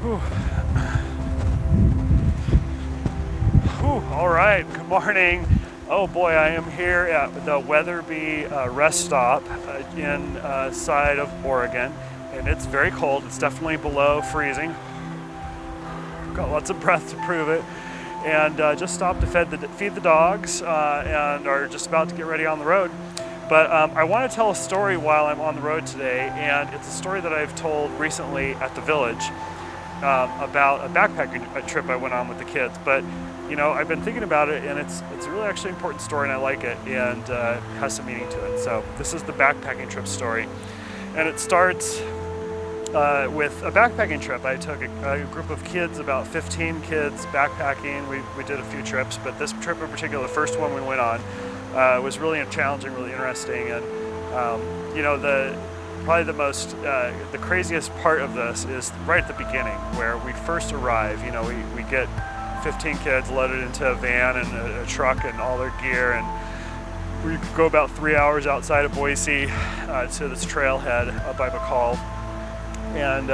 Whew. Whew. All right, good morning. Oh boy, I am here at the Weatherby rest stop inside of Oregon, and it's very cold. It's definitely below freezing. Got lots of breath to prove it. And just stopped to feed the dogs and are just about to get ready on the road. But I want to tell a story while I'm on the road today, and it's a story that I've told recently at the village about a backpacking trip I went on with the kids. But you know, I've been thinking about it, and it's a really actually important story, and I like it, and has some meaning to it. So this is the backpacking trip story, and it starts with a backpacking trip. I took a group of kids, about 15 kids, backpacking. We did a few trips, but this trip in particular, the first one we went on, was really challenging, really interesting. And you know, probably the craziest part of this is right at the beginning, where we first arrive. You know, we get 15 kids loaded into a van and a truck and all their gear, and we go about 3 hours outside of Boise to this trailhead up by McCall. And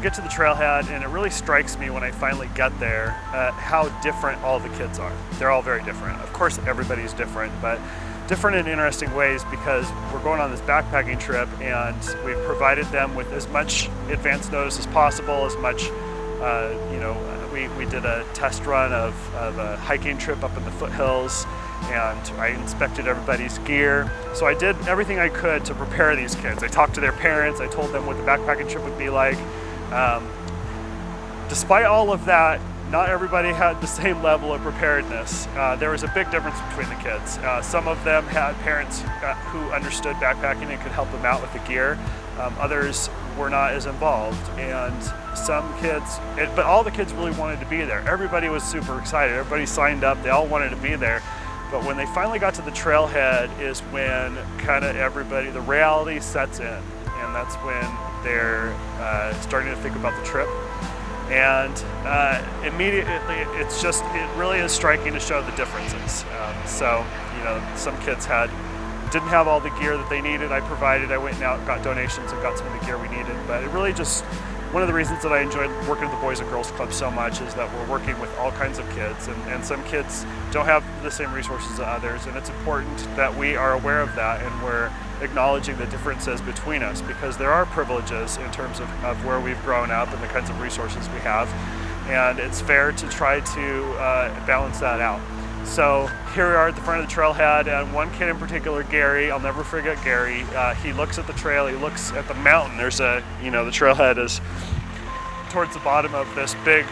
get to the trailhead, and it really strikes me when I finally get there how different all the kids are. They're all very different. Of course, everybody's different, but different in interesting ways, because we're going on this backpacking trip, and we've provided them with as much advance notice as possible, as much, you know, we did a test run of a hiking trip up in the foothills, and I inspected everybody's gear. So I did everything I could to prepare these kids. I talked to their parents, I told them what the backpacking trip would be like. Despite all of that, not everybody had the same level of preparedness. There was a big difference between the kids. Some of them had parents who understood backpacking and could help them out with the gear. Others were not as involved, and some kids, but all the kids really wanted to be there. Everybody was super excited. Everybody signed up. They all wanted to be there. But when they finally got to the trailhead is when kind of the reality sets in, and that's when they're starting to think about the trip. And immediately, it really is striking to show the differences. So, you know, some kids didn't have all the gear that they needed. I went and got donations and got some of the gear we needed. But it really just, one of the reasons that I enjoyed working at the Boys and Girls Club so much is that we're working with all kinds of kids, and some kids don't have the same resources as others, and it's important that we are aware of that, and we're acknowledging the differences between us, because there are privileges in terms of where we've grown up and the kinds of resources we have, and it's fair to try to balance that out. So here we are at the front of the trailhead, and one kid in particular, Gary, I'll never forget Gary, he looks at the trail, he looks at the mountain. There's the trailhead is towards the bottom of this big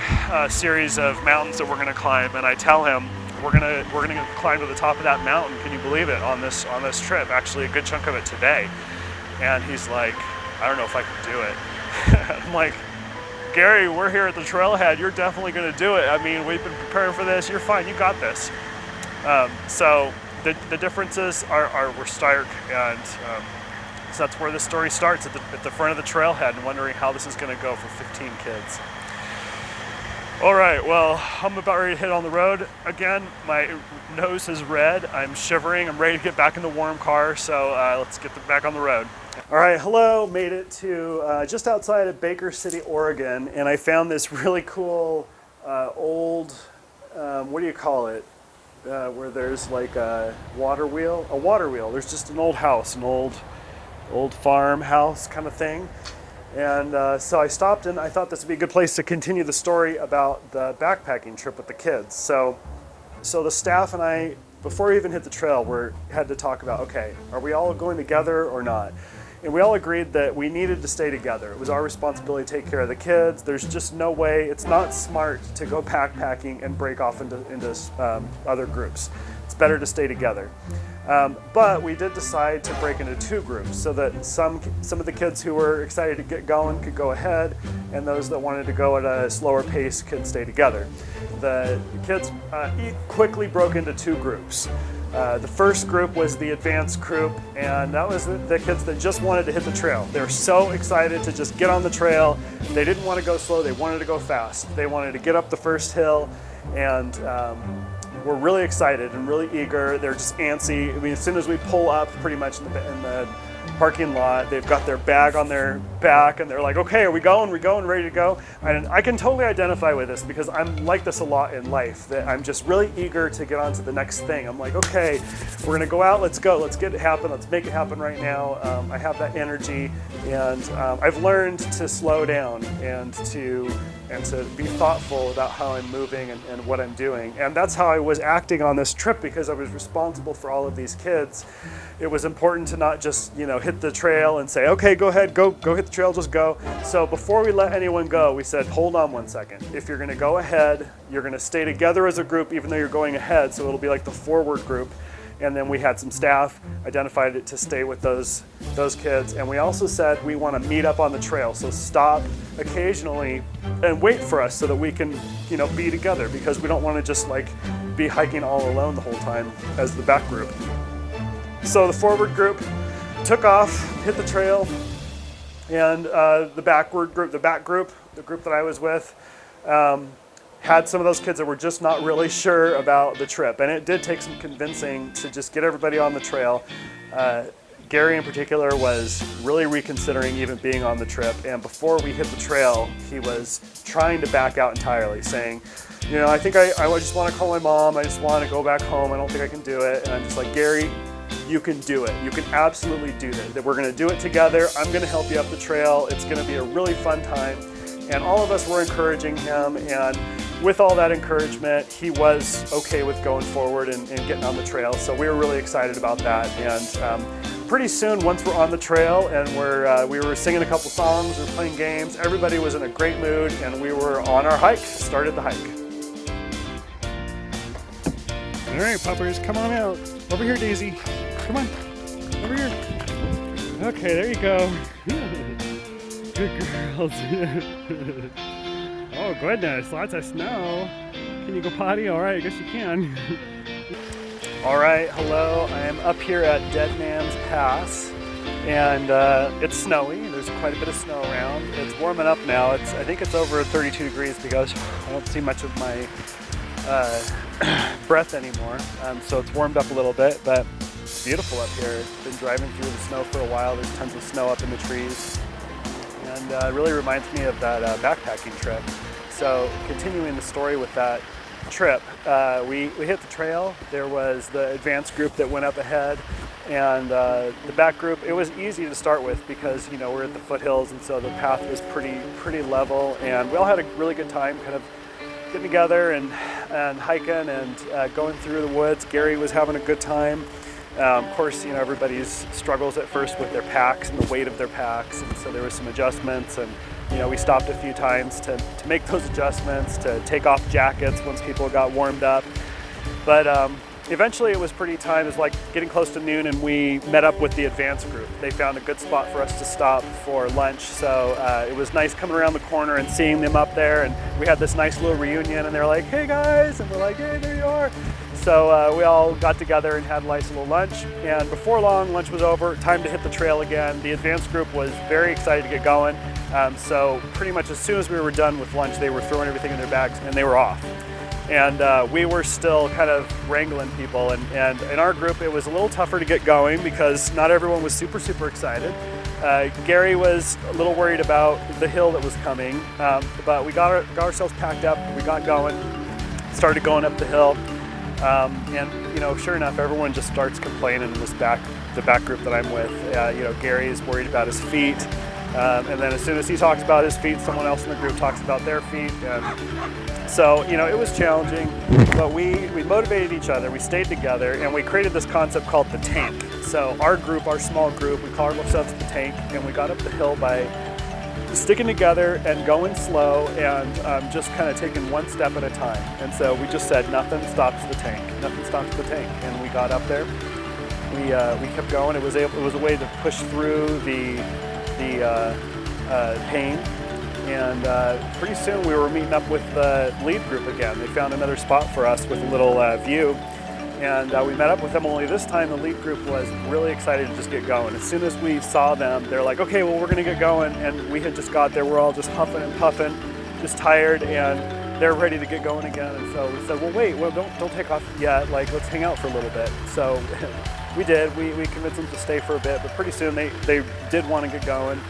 series of mountains that we're gonna climb, and I tell him, we're gonna climb to the top of that mountain, can you believe it, on this trip, actually a good chunk of it today. And he's like, I don't know if I can do it. I'm like, Gary, we're here at the trailhead. You're definitely going to do it. I mean, we've been preparing for this. You're fine. You got this. So the differences were stark, and so that's where the story starts, at the front of the trailhead, and wondering how this is going to go for 15 kids. All right. Well, I'm about ready to hit on the road again. My nose is red. I'm shivering. I'm ready to get back in the warm car. So let's get back on the road. All right, hello, made it to just outside of Baker City, Oregon, and I found this really cool old, what do you call it, where there's like a water wheel? A water wheel. There's just an old house, an old farmhouse kind of thing. And so I stopped, and I thought this would be a good place to continue the story about the backpacking trip with the kids. So the staff and I, before we even hit the trail, had to talk about, okay, are we all going together or not? And we all agreed that we needed to stay together. It was our responsibility to take care of the kids. There's just no way, it's not smart to go backpacking and break off into other groups. It's better to stay together. But we did decide to break into two groups, so that some of the kids who were excited to get going could go ahead, and those that wanted to go at a slower pace could stay together. The kids quickly broke into two groups. The first group was the advanced group, and that was the kids that just wanted to hit the trail. They were so excited to just get on the trail. They didn't want to go slow, they wanted to go fast. They wanted to get up the first hill, and were really excited and really eager. They're just antsy. I mean, as soon as we pull up pretty much in the parking lot. They've got their bag on their back and they're like, okay, are we going, ready to go? And I can totally identify with this because I'm like this a lot in life, that I'm just really eager to get on to the next thing. I'm like, okay, we're gonna go out, let's go, let's get it happen, let's make it happen right now. I have that energy, and I've learned to slow down and to be thoughtful about how I'm moving and what I'm doing. And that's how I was acting on this trip, because I was responsible for all of these kids. It was important to not just, hit the trail and say, okay, go ahead, go hit the trail, just go. So before we let anyone go, we said, hold on one second. If you're gonna go ahead, you're gonna stay together as a group, even though you're going ahead, so it'll be like the forward group. And then we had some staff identified it to stay with those kids. And we also said we want to meet up on the trail, so stop occasionally and wait for us so that we can, be together, because we don't want to just be hiking all alone the whole time as the back group. So the forward group took off, hit the trail, and the back group, the group that I was with, had some of those kids that were just not really sure about the trip. And it did take some convincing to just get everybody on the trail. Gary in particular was really reconsidering even being on the trip. And before we hit the trail, he was trying to back out entirely, saying, I think I just want to call my mom. I just want to go back home. I don't think I can do it. And I'm just like, Gary, you can do it. You can absolutely do this. That we're going to do it together. I'm going to help you up the trail. It's going to be a really fun time. And all of us were encouraging him, and with all that encouragement, he was okay with going forward and getting on the trail. So we were really excited about that. And pretty soon, once we're on the trail and we were singing a couple songs, we were playing games, everybody was in a great mood, and we were on our hike, started the hike. All right, puppers, come on out. Over here, Daisy. Come on, over here. Okay, there you go. Good girls. Oh goodness, lots of snow. Can you go potty? All right, I guess you can. All right, hello. I am up here at Dead Man's Pass, and it's snowy. There's quite a bit of snow around. It's warming up now. I think it's over 32 degrees because I don't see much of my breath anymore. So it's warmed up a little bit, but it's beautiful up here. It's been driving through the snow for a while. There's tons of snow up in the trees. And it really reminds me of that backpacking trip. So continuing the story with that trip, we hit the trail. There was the advanced group that went up ahead, and the back group. It was easy to start with because we're at the foothills, and so the path was pretty level, and we all had a really good time kind of getting together and hiking and going through the woods. Gary was having a good time. Of course, everybody's struggles at first with their packs and the weight of their packs, and so there was some adjustments, and we stopped a few times to make those adjustments, to take off jackets once people got warmed up. But eventually it was pretty time. It was like getting close to noon, and we met up with the advanced group. They found a good spot for us to stop for lunch, so it was nice coming around the corner and seeing them up there, and we had this nice little reunion, and they're like, hey guys, and we're like, hey, there you are. So we all got together and had a nice little lunch, and before long, lunch was over, time to hit the trail again. The advanced group was very excited to get going, so pretty much as soon as we were done with lunch, they were throwing everything in their bags and they were off. And we were still kind of wrangling people, and in our group it was a little tougher to get going because not everyone was super excited. Gary was a little worried about the hill that was coming, but we got ourselves packed up, we got going, started going up the hill. And sure enough, everyone just starts complaining in the back group that I'm with. Gary is worried about his feet, and then as soon as he talks about his feet, someone else in the group talks about their feet. So it was challenging, but we motivated each other. We stayed together, and we created this concept called the tank. So our small group, we called ourselves the tank, and we got up the hill by sticking together and going slow and just kind of taking one step at a time. And so we just said, nothing stops the tank. Nothing stops the tank. And we got up there. We kept going. It was a way to push through the pain. And pretty soon we were meeting up with the lead group again. They found another spot for us with a little view. And we met up with them, only this time the lead group was really excited to just get going. As soon as we saw them, they're like, okay, well, we're gonna get going. And we had just got there, we're all just huffing and puffing, just tired, and they're ready to get going again. And so we said, well, wait, don't take off yet. Let's hang out for a little bit. So we did. We convinced them to stay for a bit, but pretty soon they did want to get going,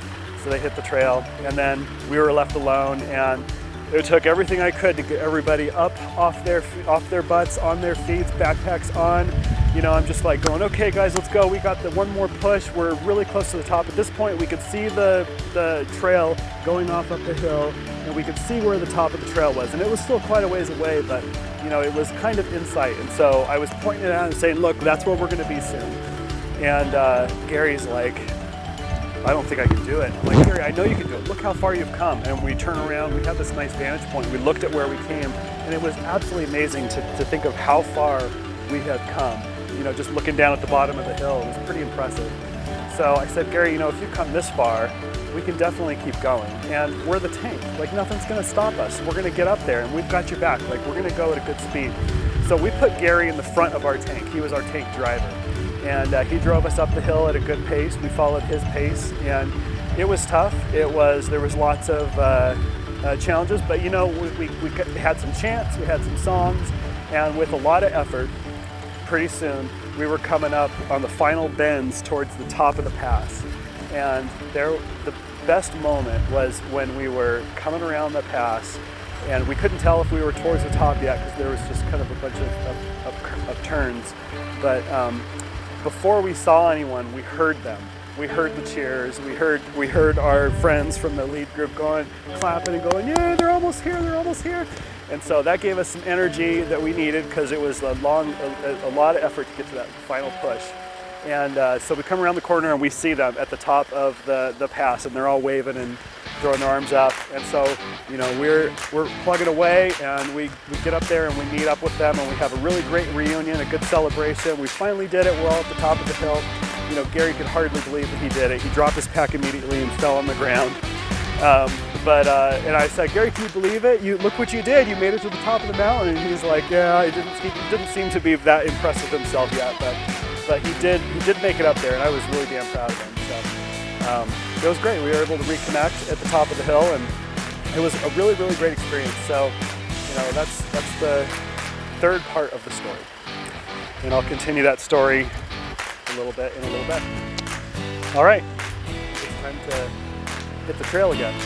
so they hit the trail, and then we were left alone, and it took everything I could to get everybody up off their butts, on their feet, backpacks on. You know, I'm just like going, okay guys, let's go. We got the one more push. We're really close to the top. At this point, we could see the trail going off up the hill, and we could see where the top of the trail was. And it was still quite a ways away, but you know, it was kind of in sight. And so I was pointing it out and saying, look, that's where we're gonna be soon. And Gary's like, I don't think I can do it. I'm like, Gary, I know you can do it. Look how far you've come. And we turn around, we have this nice vantage point. We looked at where we came, and it was absolutely amazing to think of how far we had come. You know, just looking down at the bottom of the hill, it was pretty impressive. So I said, Gary, you know, if you've come this far, we can definitely keep going. And we're the tank, like nothing's gonna stop us. We're gonna get up there and we've got your back. Like we're gonna go at a good speed. So we put Gary in the front of our tank. He was our tank driver. And he drove us up the hill at a good pace. We followed his pace, and it was tough. There was lots of challenges, but you know, we had some chants, we had some songs, and with a lot of effort, pretty soon we were coming up on the final bends towards the top of the pass. And the best moment was when we were coming around the pass, and we couldn't tell if we were towards the top yet because there was just kind of a bunch of turns. But before we saw anyone, we heard them. We heard the cheers. We heard our friends from the lead group going, clapping and going, yeah, they're almost here, they're almost here. And so that gave us some energy that we needed because it was a lot of effort to get to that final push. And so we come around the corner and we see them at the top of the pass, and they're all waving and throwing their arms up. And so, you know, we're plugging away, and we get up there and we meet up with them, and we have a really great reunion, a good celebration. We finally did it. We're all at the top of the hill. You know, Gary could hardly believe that he did it. He dropped his pack immediately and fell on the ground. And I said, Gary, can you believe it? Look what you did. You made it to the top of the mountain. And he's like, yeah, he didn't seem to be that impressed with himself yet, but he did make it up there, and I was really damn proud of him. So it was great. We were able to reconnect at the top of the hill, and it was a really, really great experience. So, you know, that's the third part of the story. And I'll continue that story in a little bit. All right, it's time to hit the trail again.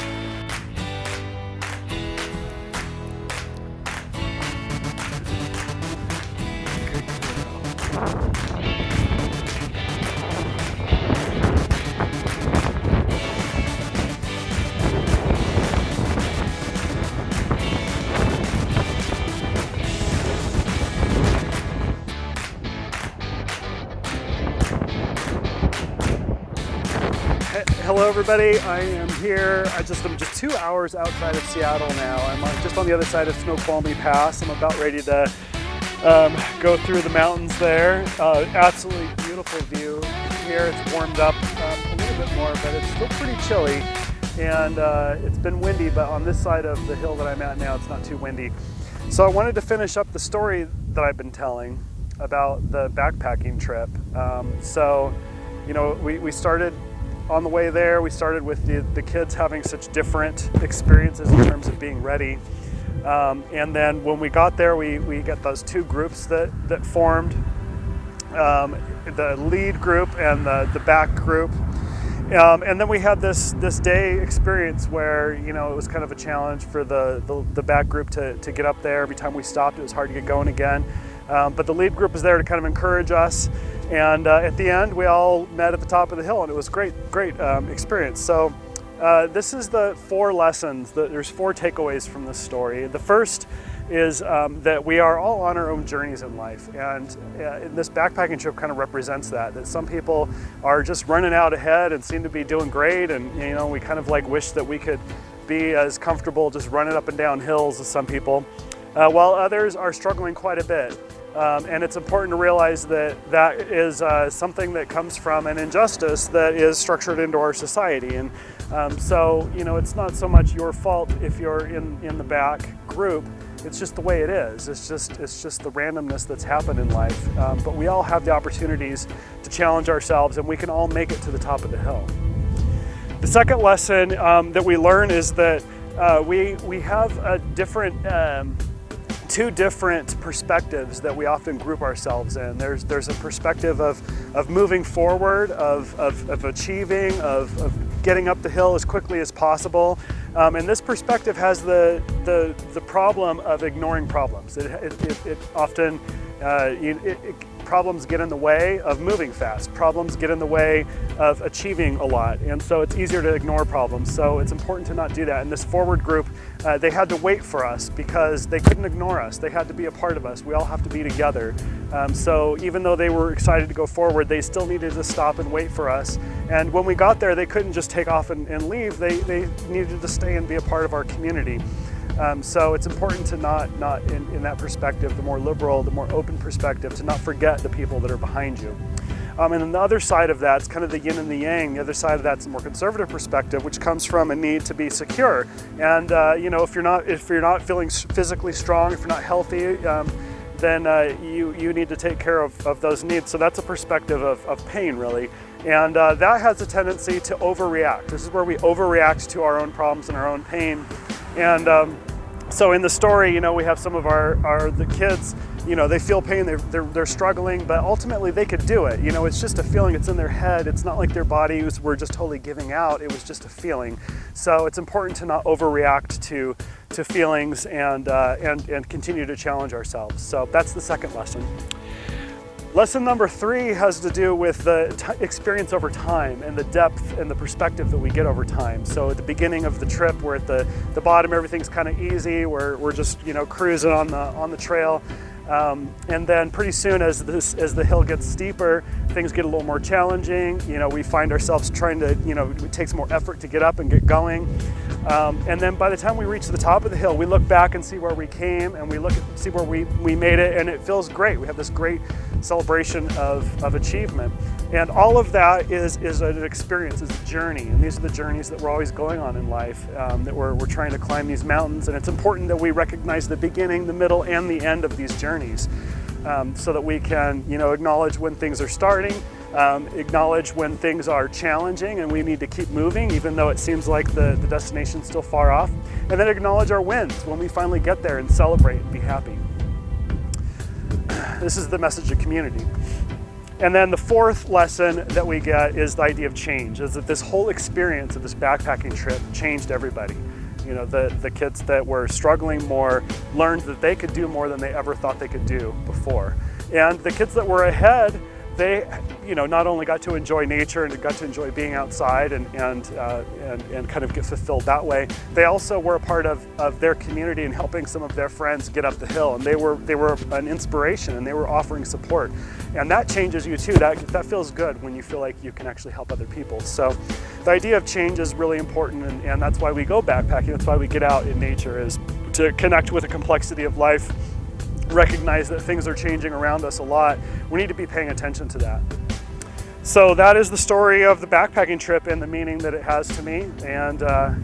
Hello everybody, I am here. I'm just 2 hours outside of Seattle now. I'm just on the other side of Snoqualmie Pass. I'm about ready to go through the mountains there. Absolutely beautiful view here. It's warmed up a little bit more, but it's still pretty chilly. And it's been windy, but on this side of the hill that I'm at now, it's not too windy. So I wanted to finish up the story that I've been telling about the backpacking trip. So, you know, we started on the way there. We started with the kids having such different experiences in terms of being ready. And then when we got there, we got those two groups that formed, the lead group and the back group. And then we had this day experience where, you know, it was kind of a challenge for the back group to get up there. Every time we stopped, it was hard to get going again. But the lead group was there to kind of encourage us. And at the end, we all met at the top of the hill, and it was great experience. So this is the 4 lessons. There's 4 takeaways from this story. The first is that we are all on our own journeys in life, and this backpacking trip kind of represents that some people are just running out ahead and seem to be doing great, and you know, we kind of like wish that we could be as comfortable just running up and down hills as some people, while others are struggling quite a bit. And it's important to realize that is something that comes from an injustice that is structured into our society. And so, you know, it's not so much your fault if you're in the back group. It's just the way it is. It's just the randomness that's happened in life. But we all have the opportunities to challenge ourselves, and we can all make it to the top of the hill. The second lesson that we learn is that we have a different two different perspectives that we often group ourselves in. There's a perspective of moving forward, of achieving, of getting up the hill as quickly as possible. And this perspective has the problem of ignoring problems. It often, problems get in the way of moving fast. Problems get in the way of achieving a lot. And so it's easier to ignore problems. So it's important to not do that. In this forward group, they had to wait for us because they couldn't ignore us. They had to be a part of us. We all have to be together. So even though they were excited to go forward, they still needed to stop and wait for us. And when we got there, they couldn't just take off and leave. They needed to stay and be a part of our community. So it's important to not in that perspective, the more liberal, the more open perspective, to not forget the people that are behind you. And then the other side of that, it's kind of the yin and the yang. The other side of that's a more conservative perspective, which comes from a need to be secure. And if you're not feeling physically strong, if you're not healthy, then you need to take care of those needs. So that's a perspective of pain, really. And that has a tendency to overreact. This is where we overreact to our own problems and our own pain. And so in the story, we have some of the kids, they feel pain, they're struggling, but ultimately they could do it. It's just a feeling, it's in their head. It's not like their bodies were just totally giving out. It was just a feeling. So it's important to not overreact to feelings and continue to challenge ourselves. So that's the second lesson. Lesson number 3 has to do with the experience over time and the depth and the perspective that we get over time. So at the beginning of the trip, we're at the bottom, everything's kind of easy. We're just cruising on the trail. And then pretty soon as the hill gets steeper, things get a little more challenging. We find ourselves trying to, it takes more effort to get up and get going. And then by the time we reach the top of the hill, we look back and see where we came, and we see where we made it, and it feels great. We have this great celebration of achievement. And all of that is an experience, is a journey. And these are the journeys that we're always going on in life, that we're trying to climb these mountains. And it's important that we recognize the beginning, the middle, and the end of these journeys, so that we can, acknowledge when things are starting, acknowledge when things are challenging and we need to keep moving, even though it seems like the destination's still far off. And then acknowledge our wins when we finally get there and celebrate and be happy. This is the message of community. And then the fourth lesson that we get is the idea of change, is that this whole experience of this backpacking trip changed everybody. The kids that were struggling more learned that they could do more than they ever thought they could do before. And the kids that were ahead, they not only got to enjoy nature and got to enjoy being outside and kind of get fulfilled that way, they also were a part of their community and helping some of their friends get up the hill. And they were an inspiration, and they were offering support. And that changes you too. That feels good when you feel like you can actually help other people. So the idea of change is really important, and that's why we go backpacking. That's why we get out in nature, is to connect with the complexity of life, recognize that things are changing around us a lot. We need to be paying attention to that. So that is the story of the backpacking trip and the meaning that it has to me. And I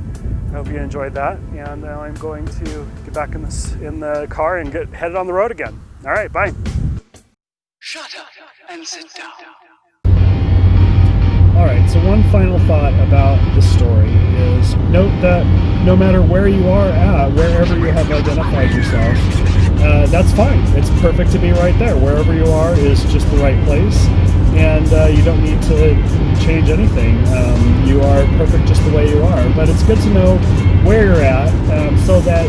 hope you enjoyed that. And now I'm going to get back in the car and get headed on the road again. All right, bye. Shut up and sit down. All right, so one final thought about the story is note that no matter where you are at, wherever you have identified yourself, that's fine. It's perfect to be right there. Wherever you are is just the right place, and you don't need to change anything. You are perfect just the way you are, but it's good to know where you're at, so that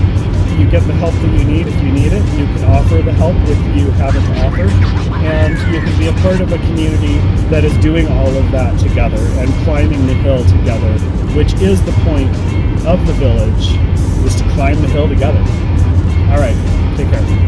you get the help that you need if you need it. You can offer the help if you have it to offer, and you can be a part of a community that is doing all of that together and climbing the hill together, which is the point of the village, is to climb the hill together. All right, take care.